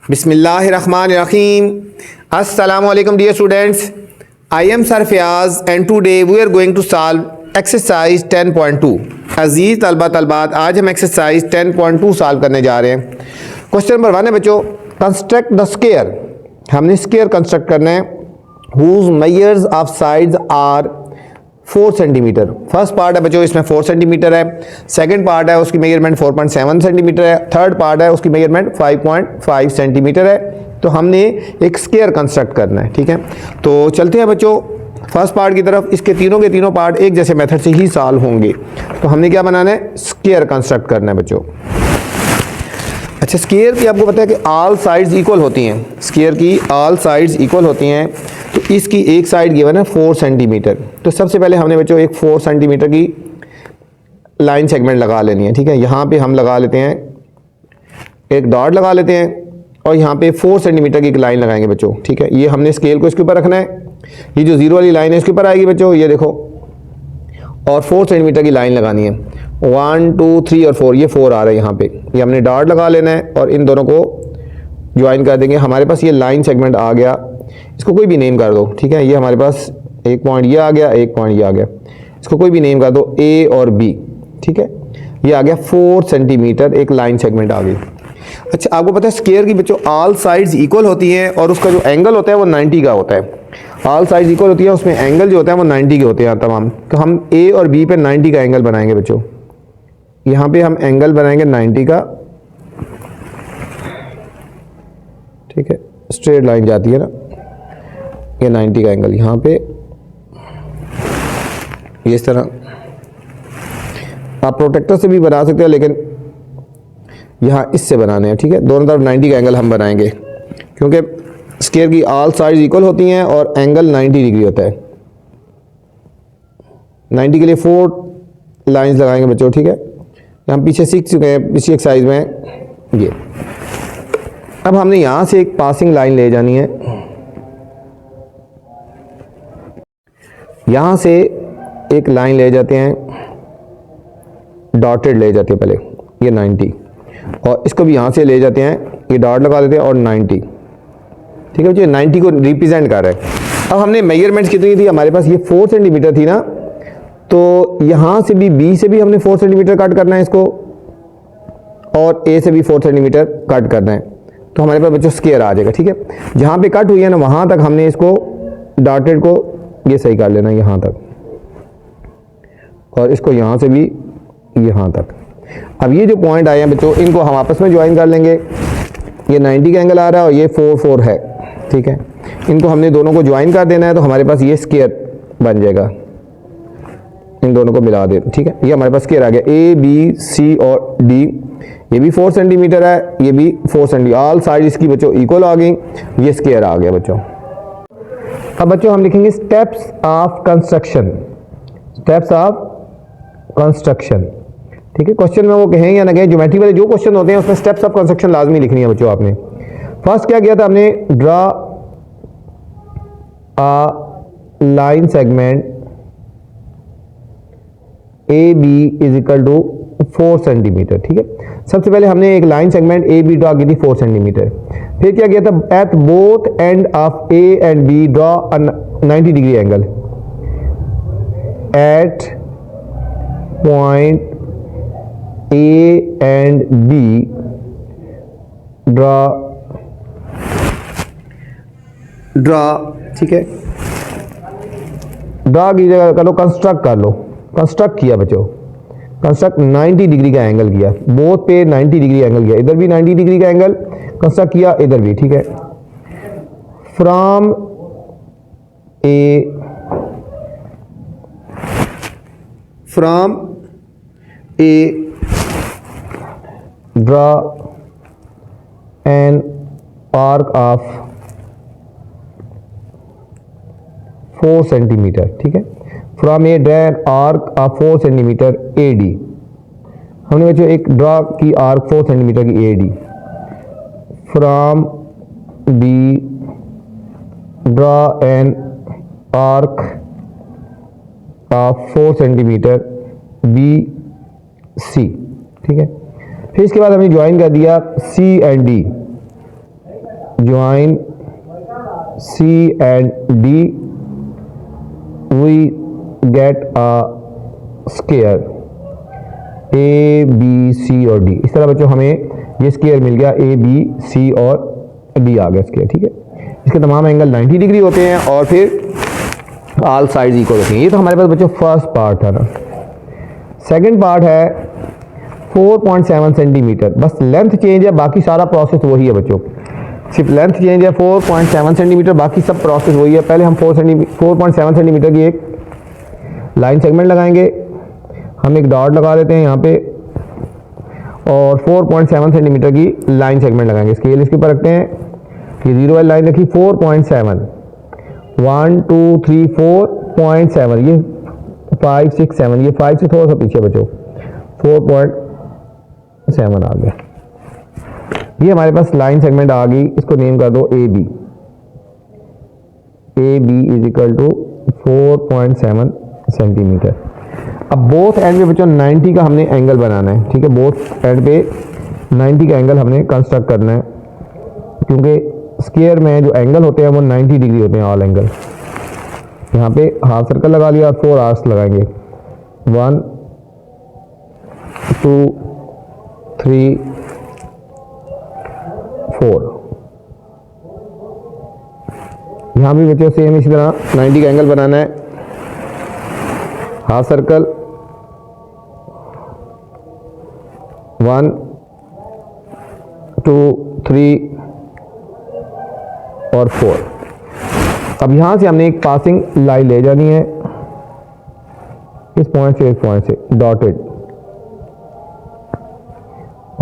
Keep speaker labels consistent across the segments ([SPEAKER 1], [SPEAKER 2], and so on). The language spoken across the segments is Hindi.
[SPEAKER 1] Bismillahirrahmanirrahim. Assalamu alaikum dear students. I am Sir Fayaz and today we are going to solve exercise 10.2. अजीज तलबा तलबात, आज हम एक्सरसाइज 10.2 सॉल्व करने जा रहे हैं। क्वेश्चन नंबर 1 है बच्चों, कंस्ट्रक्ट द स्क्वायर। हमने स्क्वायर कंस्ट्रक्ट करना है whose measures of sides are 4 centimetre. First part है बच्चों, इसमें 4 सेंटीमीटर है। सेकंड पार्ट है उसकी मेजरमेंट 4.7 सेंटीमीटर है। थर्ड पार्ट है उसकी मेजरमेंट 5.5 सेंटीमीटर है। तो हमने एक स्क्वायर कंस्ट्रक्ट करना है, ठीक है। तो चलते हैं बच्चों फर्स्ट पार्ट की तरफ। इसके तीनों के तीनों पार्ट एक जैसे मेथड से ही सॉल्व होंगे। तो हमने क्या बनाना है, स्क्वायर कंस्ट्रक्ट करना है बच्चों। अच्छा, स्क्वायर की आपको पता है कि ऑल साइड्स इक्वल होती हैं। स्क्वायर की ऑल साइड्स इक्वल होती हैं। तो इसकी एक साइड गिवन है 4 सेंटीमीटर। तो सबसे पहले हमने बच्चों एक 4 सेंटीमीटर की लाइन सेगमेंट लगा लेनी है, ठीक है। यहाँ पे हम लगा लेते हैं, एक डॉट लगा लेते हैं और यहाँ पे 4 सेंटीमीटर की एक लाइन लगाएंगे बच्चों, ठीक है। ये हमने स्केल को इसके ऊपर रखना है। ये जो जीरो वाली लाइन है इसके ऊपर आएगी बच्चों, ये देखो, और 4 सेंटीमीटर की लाइन लगानी है। 1 2 3 और 4, ये 4 आ रहा है यहाँ पे। ये हमने डॉट लगा लेना है और इन दोनों को ज्वाइन कर देंगे। हमारे पास ये लाइन सेगमेंट आ गया। इसको कोई भी नेम कर दो, ठीक है। ये हमारे पास एक पॉइंट ये आ गया, एक पॉइंट ये आ गया। इसको कोई भी नेम कर दो, ए और बी, ठीक है। ये आ गया 4 सेंटीमीटर, एक लाइन सेगमेंट आ गई। अच्छा, आपको पता है स्क्वायर की बच्चों ऑल साइड्स इक्वल होती हैं और उसका जो एंगल होता है वो 90 का होता है। ऑल साइड्स इक्वल होती है, उसमें एंगल जो होता है वो 90 के होते हैं तमाम। तो हम ए और बी पे 90 का एंगल बनाएंगे बच्चों। यहाँ पे हम एंगल बनाएंगे 90 का, ठीक है। स्ट्रेट लाइन जाती है ना, ये 90 का एंगल यहाँ पे, ये इस तरह। आप प्रोटेक्टर से भी बना सकते हो, लेकिन यहाँ इससे बनाने हैं, ठीक है। दोनों तरफ 90 का एंगल हम बनाएंगे क्योंकि स्क्वायर की ऑल साइड्स इक्वल होती हैं और एंगल 90 डिग्री होता है। 90 के लिए 4 लाइंस लगाएंगे बच्चों, ठीक है। हम पीछे सीख चुके हैं पिछली एक्सरसाइज में ये। अब हमने यहाँ से एक पासिंग लाइन ले जानी है। यहाँ से एक लाइन ले जाते हैं, डॉटेड ले जाते हैं पहले, ये 90, और इसको भी यहाँ से ले जाते हैं, ये डॉट लगा देते हैं और 90, ठीक है बच्चे। 90 को रिप्रेजेंट कर रहा है। अब हमने मेजरमेंट्स कितनी थी हमारे पास, ये 4 सेंटीमीटर थी ना। तो यहाँ से भी, बी से भी हमने 4 सेंटीमीटर कट करना है इसको, और ए से भी 4 सेंटीमीटर कट करना है। तो हमारे पास बच्चों स्क्वायर आ जाएगा, ठीक है। जहाँ पे कट हुई है ना वहाँ तक हमने इसको डॉटेड को ये सही कर लेना यहाँ तक, और इसको यहाँ से भी यहाँ तक। अब ये जो पॉइंट आए हैं बच्चों, इनको हम आपस में ज्वाइन कर लेंगे। ये 90 का एंगल आ रहा है और ये 4 4 है, ठीक है। इनको हमने दोनों को ज्वाइन कर देना है। तो हमारे पास ये स्क्वायर बन जाएगा, इन दोनों को मिला दे, ठीक है। ये हमारे पास स्क्वायर आ गया। ए बी सी और डी, ये भी 4 सेंटीमीटर है, ये भी 4 सेंटीमीटर। ऑल साइड इसकी बच्चों इक्वल आ गई, ये स्क्वायर आ गया बच्चों। अब बच्चों हम लिखेंगे steps of construction. Steps of construction, ठीक है। क्वेश्चन में वो कहें या ना कहें, ज्योमेट्री वाले जो क्वेश्चन होते हैं उसमें स्टेप्स ऑफ कंस्ट्रक्शन लाजमी लिखनी है बच्चों आपने। फर्स्ट क्या किया था हमने, draw a line segment A B is equal to 4 centimetre, ठीक है। सबसे पहले हमने एक line segment A B draw की थी 4 सेंटीमीटर। फिर क्या किया था, at both end of A and B draw 90 degree angle. At point A and B draw, ठीक है। ड्रा की जगह करो कंस्ट्रक्ट कर लो। कंस्ट्रक्ट किया बच्चों, कंस्ट्रक्ट 90 डिग्री का एंगल किया, बोथ पे 90 डिग्री एंगल किया, इधर भी 90 डिग्री का एंगल कंस्ट्रक्ट किया, इधर भी, ठीक है। From A draw an arc of 4 centimetre, ठीक है। From A draw an arc of 4 centimetre A D. हमने बच्चों एक ड्रा की आर्क 4 सेंटीमीटर की A D. From B draw an arc of 4 centimetre B C, ठीक है। फिर इसके बाद हमने ज्वाइन कर दिया C and D. join C and D, we get a square A, B, C और D। इस तरह बच्चों हमें ये स्क्वायर मिल गया, A, B, C और D आ गया स्क्वायर, ठीक है। इसके तमाम एंगल 90 डिग्री होते हैं और फिर ऑल साइड्स इक्वल होती हैं। ये तो हमारे पास बच्चों फर्स्ट पार्ट था ना। सेकंड पार्ट है 4.7 सेंटीमीटर, बस लेंथ चेंज है, बाकी सारा प्रोसेस वही है बच्चों, सिर्फ लेंथ चेंज है। 4.7 सेंटीमीटर, बाकी सब प्रोसेस वही है। पहले हम 4.7 सेंटीमीटर की एक लाइन सेगमेंट लगाएंगे, हम एक डॉट लगा देते हैं यहाँ पे और 4.7 सेंटीमीटर की लाइन सेगमेंट लगाएंगे। स्केल इसके ऊपर रखते हैं, ये जीरो वाली लाइन रखी 4.7, 1 2 3 4.7, ये 5 6 7, ये 5 से थोड़ा सा पीछे बचो, 4.7 आ गया। ये हमारे पास लाइन सेगमेंट आ गई, इसको नेम कर दो A B. A B is equal to 4.7 centimetre. अब बोथ एंड पे बच्चों 90 का हमने एंगल बनाना है, ठीक है। बोथ एंड पे 90 का एंगल हमने कंस्ट्रक्ट करना है, क्योंकि स्क्वायर में जो एंगल होते हैं वो 90 डिग्री होते हैं, ऑल एंगल। यहाँ पे हाफ सर्कल लगा लिया और 4 आर्क्स लगाएंगे, 1 2 3 4। यहाँ भी बच्चों सेम इसी तरह 90 का एंगल बनाना है, हाफ सर्कल 1 2 3 और 4। अब यहां से हमने एक पासिंग लाइन ले जानी है, इस पॉइंट से इस पॉइंट से डॉटेड,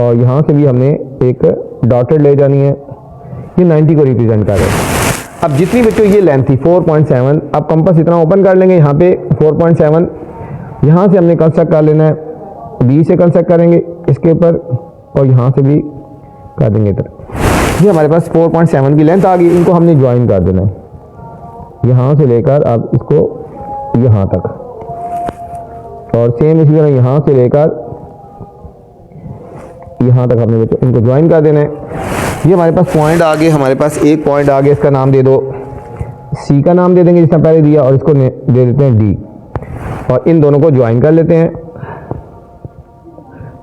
[SPEAKER 1] और यहां से भी हमने एक डॉटेड ले जानी है, ये 90 को रिप्रेजेंट कर रहे हैं। अब जितनी बच्चों ये लेंथ थी 4.7, अब कंपास इतना ओपन कर लेंगे, यहाँ पे 4.7 यहाँ से हमने कंस्ट्रक्ट कर लेना है, बी से कंस्ट्रक्ट करेंगे इसके ऊपर और यहाँ से भी कर देंगे इधर। ये हमारे पास 4.7 की लेंथ आ गई, इनको हमने ज्वाइन कर देना है, यहाँ से लेकर अब इसको यहाँ तक, और सेम इसी तरह यहाँ से लेकर यहाँ तक हमने बच्चों इनको ज्वाइन कर देना है। ये हमारे पास पॉइंट आ गए, हमारे पास एक पॉइंट आ गया, इसका नाम दे दो, सी का नाम दे देंगे जिसने पहले दिया, और इसको दे देते हैं डी, और इन दोनों को ज्वाइन कर लेते हैं।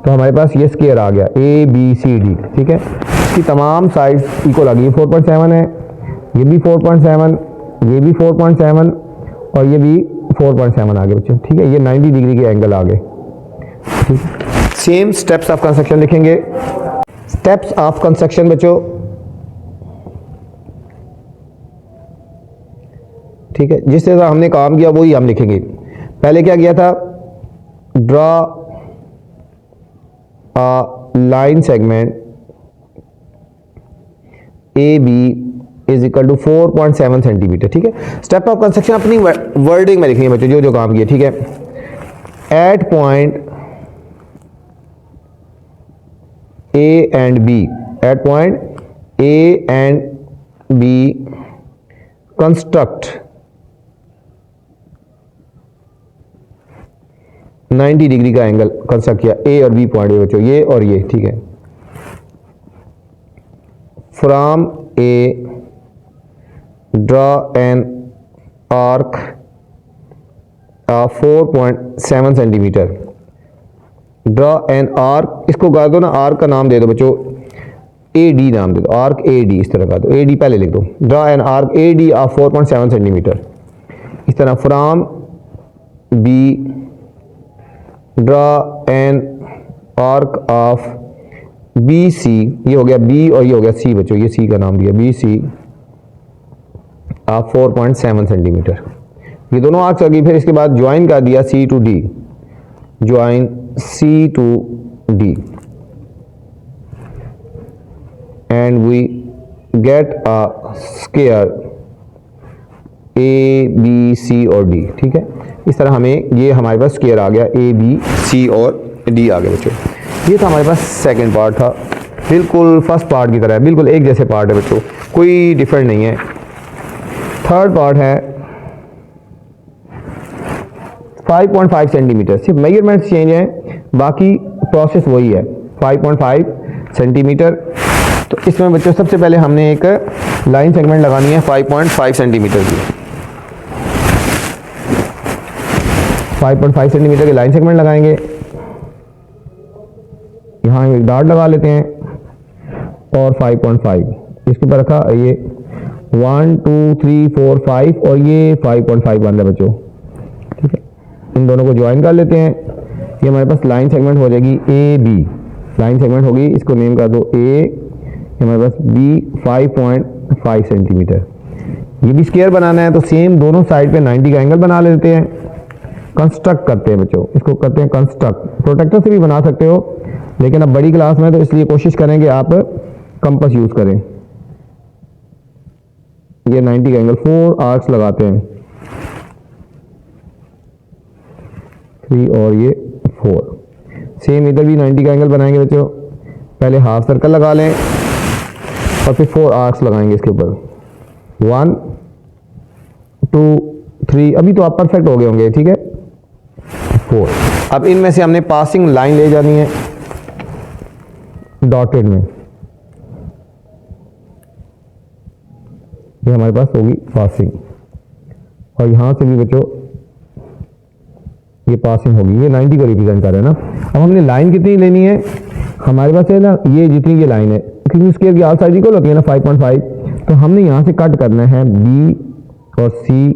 [SPEAKER 1] तो हमारे पास ये स्क्वायर आ गया ए बी सी डी, ठीक है। इसकी तमाम साइड्स इक्वल आ गई, 4.7 है, ये भी 4.7, ये भी 4.7 और ये भी 4.7 आ गए बच्चों, ठीक है। ये 90 डिग्री के एंगल आ गए, ठीक है। सेम स्टेप्स ऑफ कंस्ट्रक्शन लिखेंगे। स्टेप्स ऑफ कंस्ट्रक्शन बच्चों, ठीक है, जिस तरह हमने काम किया वही हम लिखेंगे। पहले क्या किया था, draw a line segment A B is equal to 4.7 centimetre, ठीक है। स्टेप ऑफ कंस्ट्रक्शन अपनी वर्डिंग में लिखेंगे बच्चों, जो जो काम किया, ठीक है। At point A and B, at point A and B construct 90 degree का एंगल कंस्ट्रक्ट किया, A और B पॉइंट बच्चों, ये और ये, ठीक है। From A draw an arc 4.7 centimetre. Draw an arc, इसको कर दो ना, आर्क का नाम दे दो बच्चों, ए डी नाम दे दो, आर्क ए डी, इस तरह का दो, ए डी पहले लिख दो। Draw an arc A D of 4.7 centimetre. इस तरह from B draw an arc of B C, ये हो गया बी और ये हो गया सी बच्चों, ये सी का नाम दिया, बी सी ऑफ 4.7 सेंटीमीटर। ये दोनों आर्क्स आ गई, फिर इसके बाद ज्वाइन कर दिया सी टू डी, ज्वाइन C to D and we get a square A B C और D, ठीक है। इस तरह हमें ये हमारे पास स्क्वायर आ गया, A B C और D आ गए बच्चों। ये था हमारे पास सेकंड पार्ट था, बिल्कुल फर्स्ट पार्ट की तरह है, बिल्कुल एक जैसे पार्ट है बच्चों, कोई डिफरेंट नहीं है। थर्ड पार्ट है 5.5 सेंटीमीटर, सिर्फ मेजरमेंट चेंज है, बाकी प्रोसेस वही है। 5.5 सेंटीमीटर तो इसमें बच्चों सबसे पहले हमने एक लाइन सेगमेंट लगानी है 5.5 सेंटीमीटर की। 5.5 सेंटीमीटर की लाइन सेगमेंट लगाएंगे। यहाँ एक डार्ट लगा लेते हैं और 5.5 इसके ऊपर रखा, ये 1 2 3 4 5 और ये 5.5 बन रहा है बच्चों, ठीक है। इन दोनों को ज्वाइन कर लेते हैं। ये हमारे पास लाइन सेगमेंट हो जाएगी ए बी, लाइन सेगमेंट होगी, इसको नेम कर दो ए, हमारे पास बी 5.5 सेंटीमीटर। ये भी स्क्वायर बनाना है तो सेम दोनों साइड पे 90 का एंगल बना लेते हैं। कंस्ट्रक्ट करते हैं बच्चों, इसको करते हैं कंस्ट्रक्ट। प्रोटेक्टर से भी बना सकते हो, लेकिन अब बड़ी क्लास में तो इसलिए कोशिश करेंगे आप कंपास यूज करें। ये 90 का एंगल 4 आर्क्स लगाते हैं, 3 और ये 4। सेम इधर भी 90 का एंगल बनाएंगे बच्चों। पहले हाफ सर्कल लगा लें और फिर 4 आर्क्स लगाएंगे इसके ऊपर, 1 2 3। अभी तो आप परफेक्ट हो गए होंगे, ठीक है। 4। अब इनमें से हमने पासिंग लाइन ले जानी है डॉटेड में। ये हमारे पास होगी पासिंग, और यहां से भी बच्चों ये पासिंग होगी। ये 90 को रिप्रेजेंट कर रहे हैं ना। अब हमने लाइन कितनी लेनी है, हमारे पास है ना ये जितनी ये लाइन है, क्योंकि स्क्वायर की आल साइड इक्वल होती है ना 5.5, तो हमने यहाँ से कट करना है बी और सी,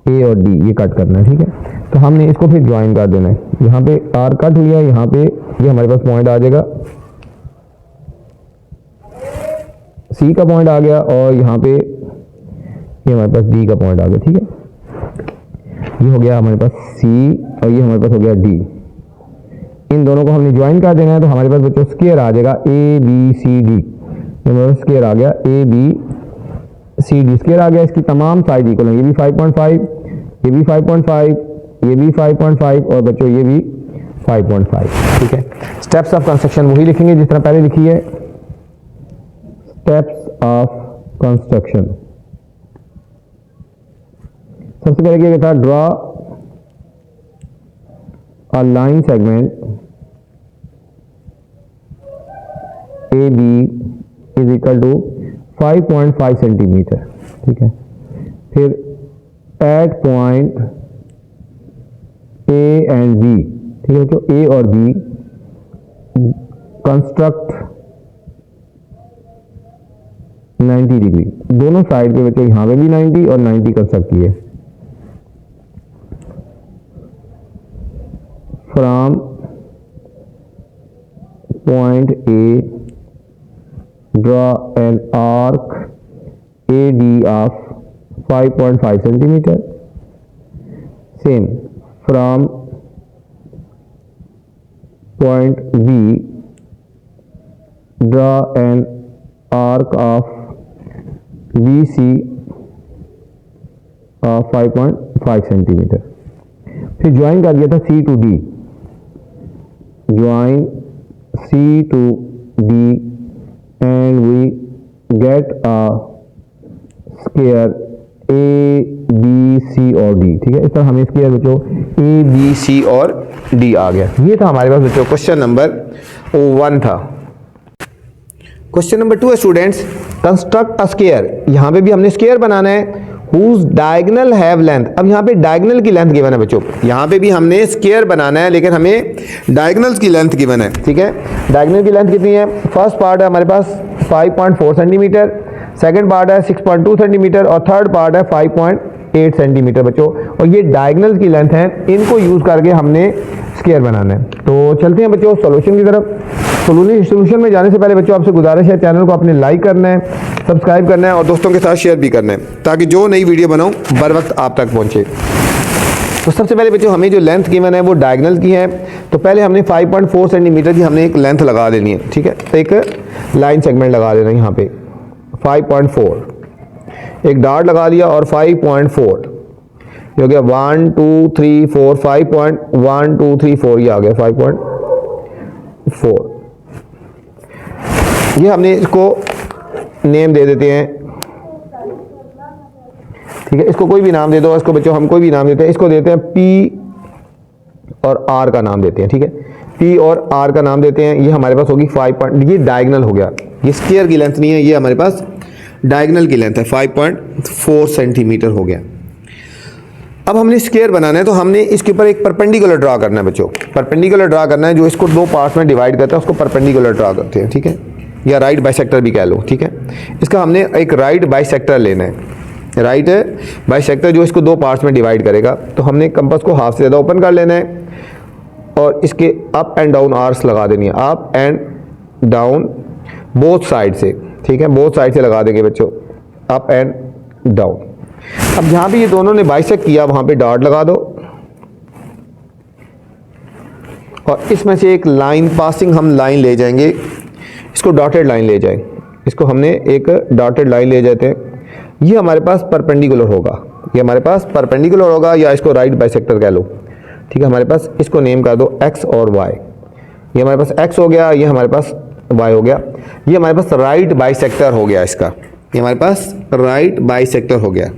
[SPEAKER 1] ए और डी, ये कट करना है, ठीक है। तो हमने इसको फिर ज्वाइन कर देना है। यहाँ पे आर कट हुई है, यहाँ पे ये हमारे पास पॉइंट आ जाएगा, सी का पॉइंट आ गया, और यहाँ पे ये हमारे पास डी का पॉइंट आ गया, ठीक है। ये हो गया हमारे पास सी और ये हमारे पास हो गया डी। इन दोनों को हमने ज्वाइन कर देना है, तो हमारे पास बच्चों स्क्वायर आ जाएगा ए बी सी डी। हमारे पास स्क्वायर आ गया A B C D, square आ गया। इसकी तमाम साइड इक्वल है, ये भी 5.5, ये भी 5.5, ये भी 5.5 और बच्चों ये भी 5.5, ठीक है। स्टेप्स ऑफ कंस्ट्रक्शन वही लिखेंगे जिस तरह पहले लिखी है। स्टेप्स ऑफ कंस्ट्रक्शन, सबसे पहले क्या था, draw a line segment A B is equal to 5.5 centimetre, ठीक है। फिर at point A and B, ठीक है बच्चों, ए और बी कंस्ट्रक्ट 90 डिग्री। दोनों साइड पे बच्चों यहाँ पे भी 90 और 90 कंस्ट्रक्ट किए। From point A draw an arc A D of 5.5 centimetre. Same from point B draw an arc of BC of 5.5 centimetre. फिर ज्वाइन कर दिया था C to D, join C to D and we get a square ABC और D, ठीक है। इस तरह हमें स्क्वायर बच्चों ABC और D आ गया। ये था हमारे पास बच्चों क्वेश्चन नंबर 1 था। क्वेश्चन नंबर 2 है स्टूडेंट्स, कंस्ट्रक्ट अ स्क्वायर। यहाँ पे भी हमने स्क्वायर बनाना है whose diagonal have length। अब यहाँ पे डायगोनल की लेंथ गिवन है बच्चों, यहाँ पे भी हमने स्क्वायर बनाना है लेकिन हमें डायगोनल्स की लेंथ गिवन है, ठीक है। डायगोनल की लेंथ कितनी है, फर्स्ट पार्ट है हमारे पास 5.4 सेंटीमीटर, सेकंड पार्ट है 6.2 सेंटीमीटर और थर्ड पार्ट है 5.8 सेंटीमीटर बच्चों। और ये डायगोनल की लेंथ है, इनको यूज करके हमने स्क्वायर बनाना है। तो चलते हैं बच्चों सॉल्यूशन की तरफ। सॉल्यूशन में जाने से पहले बच्चों आपसे गुजारिश है, चैनल को आपने लाइक करना है, सब्सक्राइब करना है और दोस्तों के साथ शेयर भी करना है, ताकि जो नई वीडियो बनाऊं बर वक्त आप तक पहुंचे। तो सबसे पहले बच्चों हमें जो लेंथ गिवन है वो डायगोनल की है, तो पहले हमने 5.4 सेंटीमीटर की हमने एक लेंथ लगा देनी है, ठीक है। एक लाइन सेगमेंट लगा देना है यहाँ पे 5.4, एक डार्ट लगा लिया और 5.4 ये हो गया 1 2 3 4 5.1 2 3 4 ये आ गया 5.4। ये हमने इसको नेम दे देते हैं, ठीक है। इसको कोई भी नाम दे दो, इसको बच्चों हम कोई भी नाम देते हैं, इसको देते हैं P और R का नाम देते हैं, ठीक है। पी और आर का नाम देते हैं, ये हमारे पास होगी 5 पॉइंट, ये डायगनल हो गया, ये स्क्वायर की लेंथ नहीं है, ये हमारे पास डायगनल की लेंथ है, 5.4 सेंटीमीटर हो गया। अब हमने स्क्वायर बनाना है तो हमने इसके ऊपर एक परपेंडिकुलर ड्रा करना है बच्चों, परपेंडिकुलर ड्रा करना है, जो इसको दो पार्ट्स में डिवाइड करता है उसको परपेंडिकुलर ड्रा करते हैं, ठीक है, या राइट बाइसेक्टर भी कह लो, ठीक है। इसका हमने एक राइट बाइसेक्टर लेना है, राइट बाइसेक्टर जो इसको दो पार्ट्स में डिवाइड करेगा। तो हमने कंपास को हाफ से ज़्यादा ओपन कर लेना है और इसके अप एंड डाउन आर्स लगा देनी है, up and down both side से, ठीक है, बोथ साइड से लगा देंगे बच्चों, अप एंड डाउन। अब जहाँ भी ये दोनों ने बाइसेक्ट किया वहाँ पे डॉट लगा दो और इसमें से एक लाइन पासिंग हम लाइन ले जाएंगे, इसको डॉटेड लाइन ले जाएंगे, इसको हमने एक डॉटेड लाइन ले जाते हैं, ये हमारे पास परपेंडिकुलर होगा, ये हमारे पास परपेंडिकुलर होगा, या इसको राइट बाइसेक्टर कह लो, ठीक है। हमारे पास इसको नेम कर दो x और y, ये हमारे पास x हो गया, ये हमारे पास y हो गया, ये हमारे पास राइट बाइसेक्टर हो गया इसका, ये हमारे पास राइट बाइसेक्टर हो गया।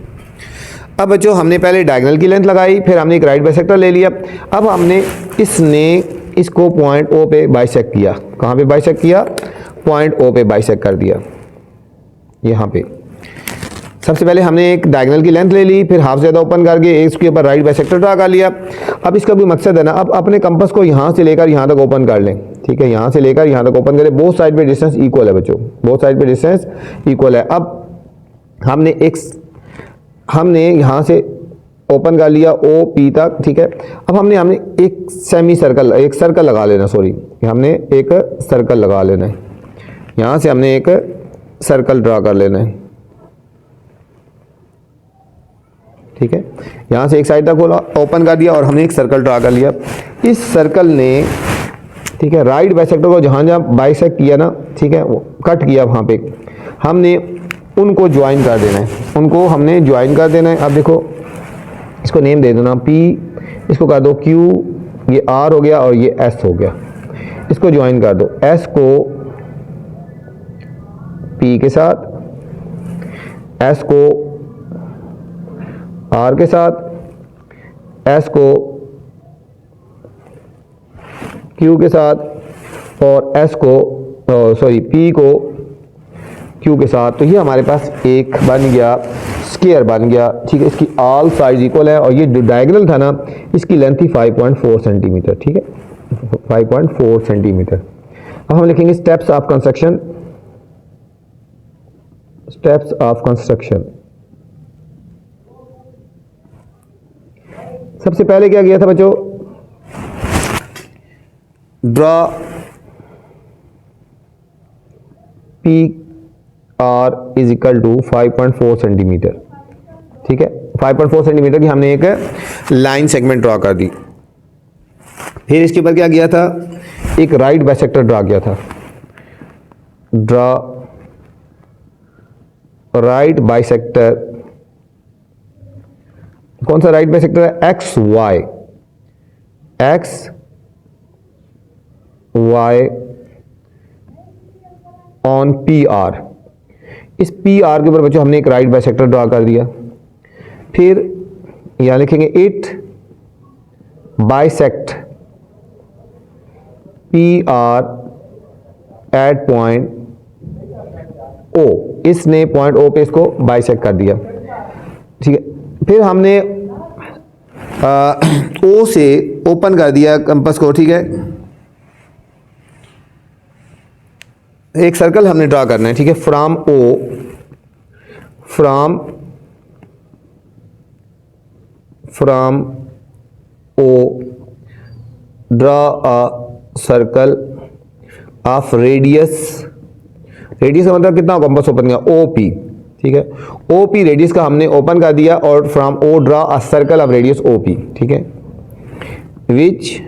[SPEAKER 1] अब बच्चों हमने पहले डायगोनल की लेंथ लगाई, फिर हमने एक राइट बाइसेक्टर ले लिया, अब हमने इसको पॉइंट O पे बाइसेक्ट किया, कहाँ पे बाइसेक्ट किया, पॉइंट O पे बाइसेक्ट कर दिया, यहाँ पे। सबसे पहले हमने एक डायगोनल की लेंथ ले ली, फिर हाफ ज़्यादा ओपन करके इसके ऊपर राइट बाइसेक्टर ड्रा कर लिया। अब इसका भी मकसद है ना, अब अपने कंपास को यहाँ से लेकर यहाँ तक ओपन कर लें, ठीक है, यहाँ से लेकर यहाँ तक ओपन करें, बोथ साइड पे डिस्टेंस इक्वल है बच्चों, बोथ साइड पे डिस्टेंस इक्वल है। अब हमने यहाँ से ओपन कर लिया ओ पी तक, ठीक है। अब हमने एक सेमी सर्कल, एक सर्कल लगा लेना, सॉरी, हमने एक सर्कल लगा लेना है, यहाँ से हमने एक सर्कल ड्रा कर लेना है, ठीक है। यहाँ से एक साइड तक खोला, ओपन कर दिया और हमने एक सर्कल ड्रा कर लिया। इस सर्कल ने, ठीक है, राइट बाइसेक्टर को जहाँ जहाँ बाइसेक्ट किया ना, ठीक है, वो कट किया, वहाँ पे हमने उनको ज्वाइन कर देना है, उनको हमने ज्वाइन कर देना है। अब देखो इसको नेम दे दो ना P, इसको कर दो Q, ये R हो गया और ये S हो गया, इसको ज्वाइन कर दो, S को P के साथ, S को R के साथ, S को Q के साथ और S को P को Q के साथ। तो ये हमारे पास एक बन गया, स्क्वायर बन गया, ठीक है। इसकी ऑल साइड इक्वल है और ये जो डायगोनल था ना, इसकी लेंथ थी 5.4 सेंटीमीटर, ठीक है, 5.4 सेंटीमीटर। अब हम लिखेंगे steps of construction, steps of construction. सबसे पहले क्या किया था बच्चों, draw PR is equal to 5.4 centimetre, ठीक है, 5.4 सेंटीमीटर की हमने एक लाइन सेगमेंट ड्रा कर दी। फिर इसके ऊपर क्या किया था, एक राइट बाइसेक्टर ड्रा किया था, ड्रा राइट बाइसेक्टर। कौन सा राइट बाइसेक्टर है, एक्स वाई ऑन PR। इस PR के ऊपर बच्चों हमने एक राइट बाइसेक्टर ड्रा कर दिया। फिर यहां लिखेंगे it bisect PR at point O, इसने पॉइंट O पे इसको बाइसेक्ट कर दिया, ठीक है। फिर हमने O से ओपन कर दिया कंपास को, ठीक है, एक सर्कल हमने ड्रा करना है, ठीक है, from O draw a circle of radius का मतलब कितना, कंपास ओपन किया OP, ठीक है, OP रेडियस का हमने ओपन कर दिया और from O draw a circle of radius OP, ठीक है, विच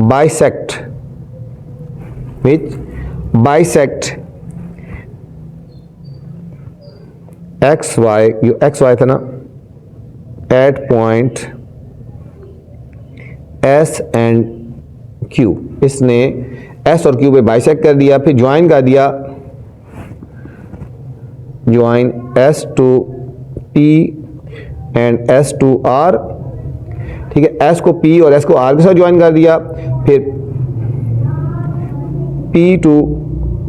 [SPEAKER 1] बाइसेक्ट XY था ना, at point S and Q, इसने S और Q पे बाइसेक्ट कर दिया। फिर ज्वाइन कर दिया, join S to P and S to R, ठीक है, एस को पी और एस को आर के साथ ज्वाइन कर दिया, फिर P to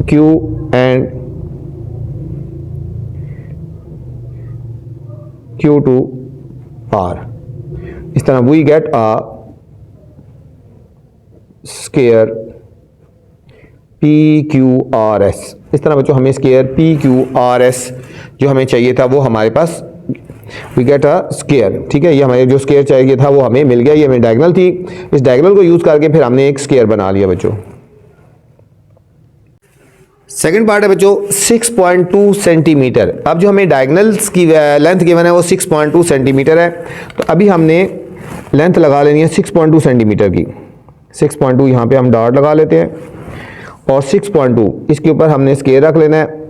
[SPEAKER 1] Q and Q to R. इस तरह we get a square P Q R S. इस तरह बच्चों हमें square P Q R S जो हमें चाहिए था वो हमारे पास वी गेट अ स्केयर। ठीक है, ये हमें जो स्केयर चाहिए था वो हमें मिल गया, ये हमें डायगोनल थी। इस डायगोनल को यूज करके फिर हमने एक स्केयर बना लिया बच्चों। सेकंड पार्ट है बच्चों 6.2 सेंटीमीटर। अब जो हमें डायगोनल्स की लेंथ गिवन है वो 6.2 सेंटीमीटर है, तो अभी हमने लेंथ लगा लेनी है 6.2 सेंटीमीटर की। 6.2 यहाँ पे हम डॉट लगा लेते हैं और 6.2 इसके ऊपर हमने स्केयर रख लेना है।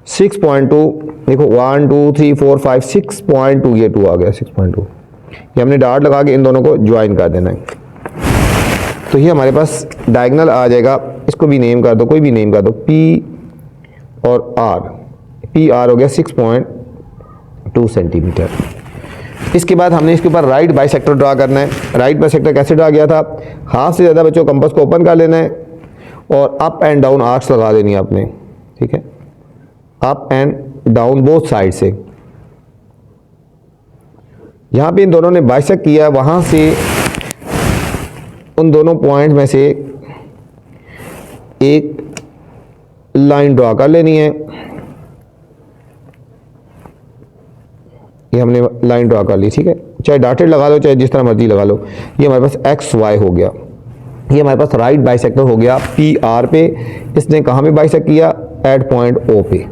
[SPEAKER 1] 6.2 देखो 1 2 3 4 5 6.2 ये 2 आ गया 6.2, ये हमने डॉट लगा के इन दोनों को ज्वाइन कर देना है। तो ये हमारे पास डायगोनल आ जाएगा। इसको भी नेम कर दो, कोई भी नेम कर दो, पी और आर। पी आर हो गया 6.2 सेंटीमीटर। इसके बाद हमने इसके ऊपर राइट बाइसेक्टर ड्रा करना है। राइट बाइसेक्टर कैसे ड्रा किया था, हाफ से ज़्यादा बच्चों कंपास को ओपन कर लेना है और अप एंड डाउन आर्क्स लगा देनी है आपने। ठीक है, up and down both side से। यहां पे इन दोनों ने बाइसेक्ट किया, वहां से उन दोनों पॉइंट में से एक लाइन ड्रा कर लेनी है। ये हमने लाइन ड्रा कर ली। ठीक है, चाहे डॉटेड लगा लो चाहे जिस तरह मर्जी लगा लो। ये हमारे पास एक्स वाई हो गया। ये हमारे पास राइट बाइसेक्टर हो गया पी आर पे। इसने कहाँ पे बाइसेक्ट किया, एट पॉइंट ओ पे।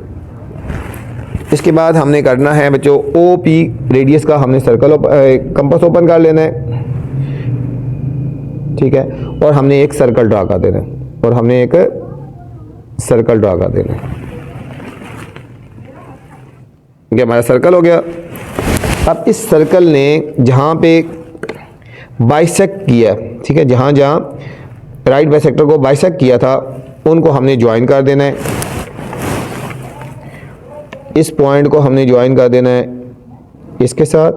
[SPEAKER 1] इसके बाद हमने करना है बच्चों ओ पी रेडियस का हमने सर्कल कंपास ओपन कर लेना है। ठीक है, और हमने एक सर्कल ड्रा कर देना है और हमने एक सर्कल ड्रा कर देना है। ये हमारा सर्कल हो गया। अब इस सर्कल ने जहाँ पे बाइसेक्ट किया, ठीक है, जहाँ जहाँ राइट बाइसेक्टर को बाइसेक्ट किया था उनको हमने ज्वाइन कर देना है। इस पॉइंट को हमने ज्वाइन कर देना है इसके साथ।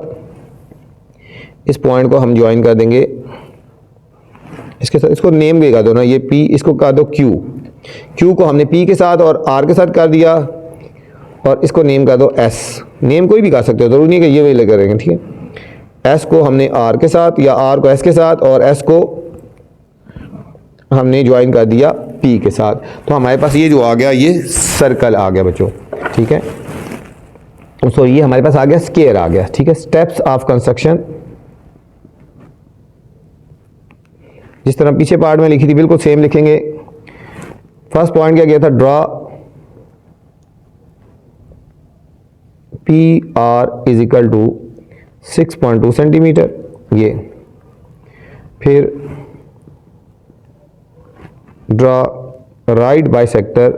[SPEAKER 1] इस पॉइंट को हम ज्वाइन कर देंगे इसके साथ। इसको नेम भी कर दो ना, ये P, इसको कर दो Q। Q को हमने P के साथ और R के साथ कर दिया और इसको नेम कर दो S। नेम कोई भी कर सकते हो, जरूरी नहीं कि ये वही करेंगे। ठीक है, S को हमने R के साथ या R को S के साथ और S को हमने ज्वाइन कर दिया P के साथ। तो हमारे पास ये जो आ गया ये सर्कल आ गया बच्चों। ठीक है, तो ये हमारे पास आ गया स्केयर आ गया। ठीक है, स्टेप्स ऑफ कंस्ट्रक्शन जिस तरह पीछे पार्ट में लिखी थी बिल्कुल सेम लिखेंगे। फर्स्ट पॉइंट क्या किया था, draw P R is equal to 6.2 centimetre. ये फिर ड्रा राइट बाइसेक्टर,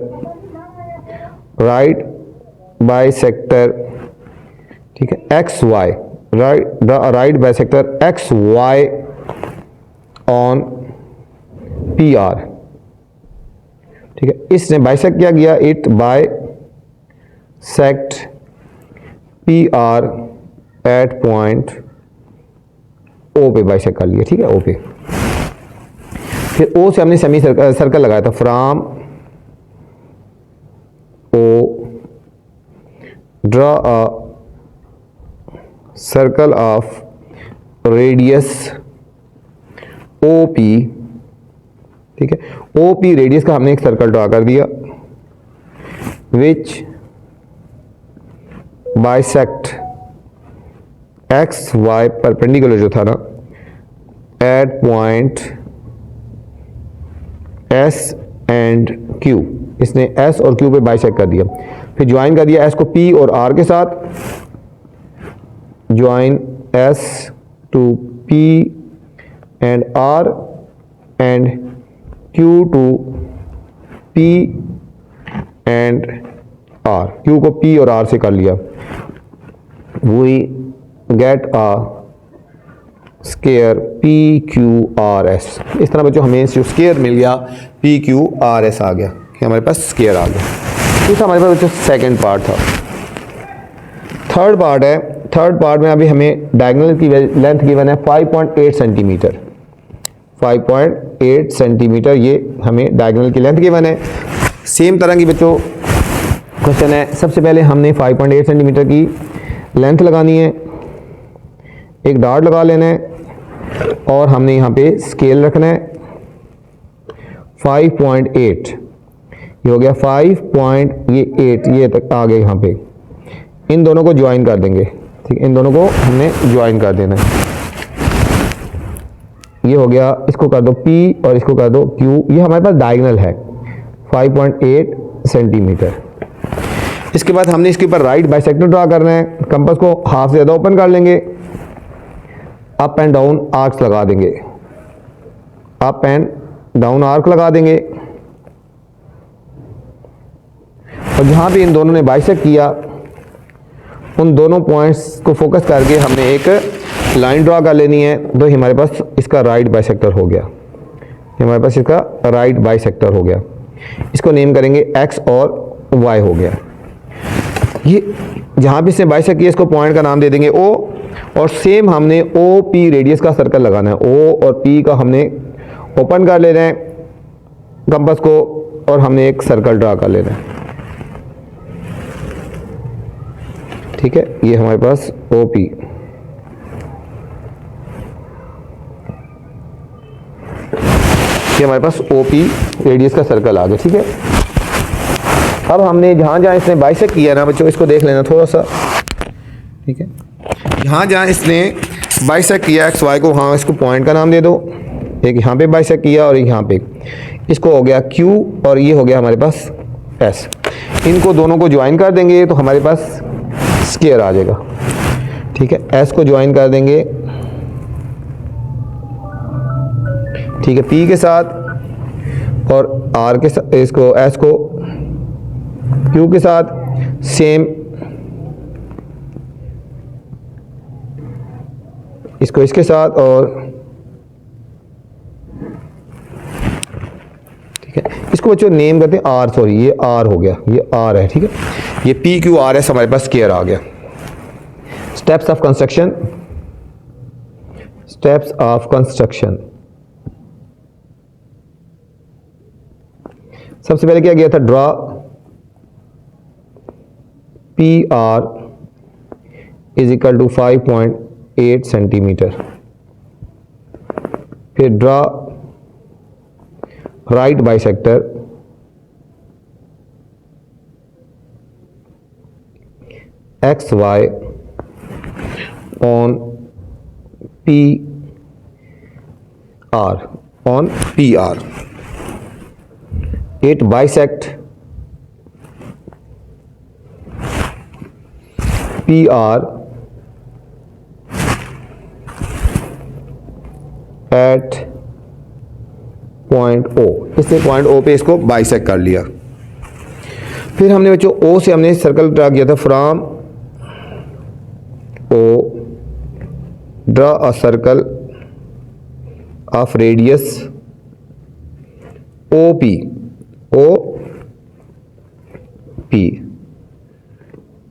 [SPEAKER 1] ठीक है, X Y, right bisector X Y on P R. ठीक है, इसने बाइसेक्ट क्या किया, it bisect P R at point O पे बाइसेक्ट कर लिया। ठीक है, ओ पे। फिर ओ से हमने सेमी सर्कल लगाया था, from O draw a circle of radius O P. ठीक है, ओ पी रेडियस का हमने एक सर्कल ड्रा कर दिया which bisect X Y perpendicular जो था ना at point S and Q. इसने एस और क्यू पे बाइसेक्ट कर दिया। फिर ज्वाइन कर दिया एस को पी और आर के साथ, join S to P and R and Q to P and R। Q को P और R से कर लिया। We get a square PQRS। इस तरह बच्चों हमें जो स्केयर मिल गया PQRS आ गया, कि हमारे पास स्केयर आ गया। इस हमारे पास बच्चों सेकंड पार्ट था। थर्ड पार्ट है थर्ड पार्ट में अभी हमें डायगोनल की लेंथ गिवन है 5.8 सेंटीमीटर। 5.8 सेंटीमीटर ये हमें डायगोनल की लेंथ गिवन है। सेम तरह की बच्चों क्वेश्चन है। सबसे पहले हमने 5.8 सेंटीमीटर की लेंथ लगानी है, एक डॉट लगा लेना है और हमने यहाँ पे स्केल रखना है 5.8, ये हो गया 5.8 ये तक आ गए। यहाँ पे इन दोनों को ज्वाइन कर देंगे, ठीक, इन दोनों को हमने ज्वाइन कर देना है। ये हो गया, इसको कर दो P और इसको कर दो Q। ये हमारे पास डायगोनल है 5.8 सेंटीमीटर। इसके बाद हमने इसके ऊपर राइट बाइसेक्टर ड्रा करना है। कंपास को हाफ से ज़्यादा ओपन कर लेंगे, अप एंड डाउन आर्क्स लगा देंगे, अप एंड डाउन आर्क लगा देंगे। और जहाँ भी इन दोनों ने बाइसेक्ट किया उन दोनों पॉइंट्स को फोकस करके हमने एक लाइन ड्रा कर लेनी है। तो हमारे पास इसका राइट बाइसेक्टर हो गया, हमारे पास इसका राइट बाइसेक्टर हो गया। इसको नेम करेंगे X और Y हो गया। ये जहाँ भी इसने बाइसेक्ट किया इसको पॉइंट का नाम दे देंगे O। और सेम हमने OP रेडियस का सर्कल लगाना है। O और P का हमने ओपन कर लेना है कंपास को और हमने एक सर्कल ड्रा कर लेना है, ठीक है। ये हमारे पास OP, ये हमारे पास OP रेडियस का सर्कल आ गया, ठीक है। अब हमने जहाँ जहाँ इसने बाइसेक्ट किया ना बच्चों, इसको देख लेना थोड़ा सा, ठीक है। जहाँ जहाँ इसने बाइसेक्ट किया एक्स वाई को, हाँ इसको पॉइंट का नाम दे दो। एक यहाँ पे बाइसेक्ट किया और एक यहाँ पे, इसको हो गया Q और ये हो गया हमारे पास S। इनको दोनों को ज्वाइन कर देंगे तो हमारे पास स्क्वायर आ जाएगा, ठीक है। S को ज्वाइन कर देंगे, ठीक है, P के साथ और R के साथ, इसको S को Q के साथ, सेम इसको इसके साथ और ठीक है। इसको बच्चों नेम करते हैं R, सॉरी ये R हो गया, ये R है, ठीक है। ये PQRS हमारे पास स्क्वायर आ गया। Steps of construction, steps of construction. सबसे पहले क्या किया था, draw PR is equal to 5.8 centimetre. फिर draw right bisector XY on PR, it bisect PR at point O। इसने पॉइंट O पे इसको बाइसेक्ट कर लिया। फिर हमने बच्चों O से हमने सर्कल ड्रा किया था, from O draw a circle of radius OP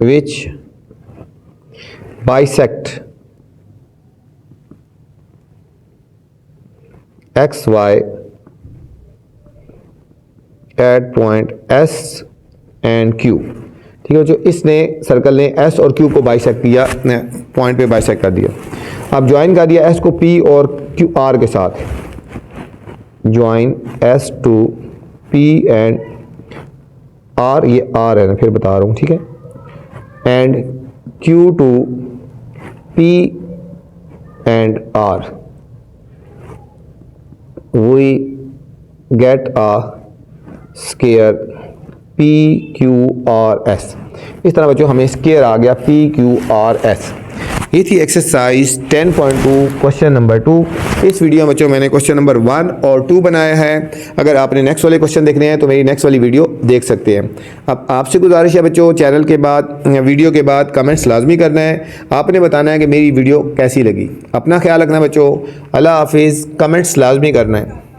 [SPEAKER 1] which bisect XY at point S and Q, ठीक है। जो इसने सर्कल ने S और Q को बाइसेक्ट किया, पॉइंट पे बाइसेक्ट कर दिया। अब ज्वाइन कर दिया S को P और Q R के साथ, join S to P and R, ये R है ना, फिर बता रहा हूँ, ठीक है, and Q to P and R, we get a square PQRS। इस तरह बच्चों हमें स्क्वायर आ गया PQRS। ये थी एक्सरसाइज 10.2 क्वेश्चन नंबर 2। इस वीडियो में बच्चों मैंने क्वेश्चन नंबर 1 और 2 बनाया है। अगर आपने नेक्स्ट वाले क्वेश्चन देखने हैं तो मेरी नेक्स्ट वाली वीडियो देख सकते हैं। अब आपसे गुजारिश है बच्चों, चैनल के बाद वीडियो के बाद कमेंट्स लाजमी करना है। आपने बताना है कि मेरी वीडियो कैसी लगी। अपना ख्याल रखना बच्चों। अल्लाह हाफिज़। कमेंट्स लाजमी करना है।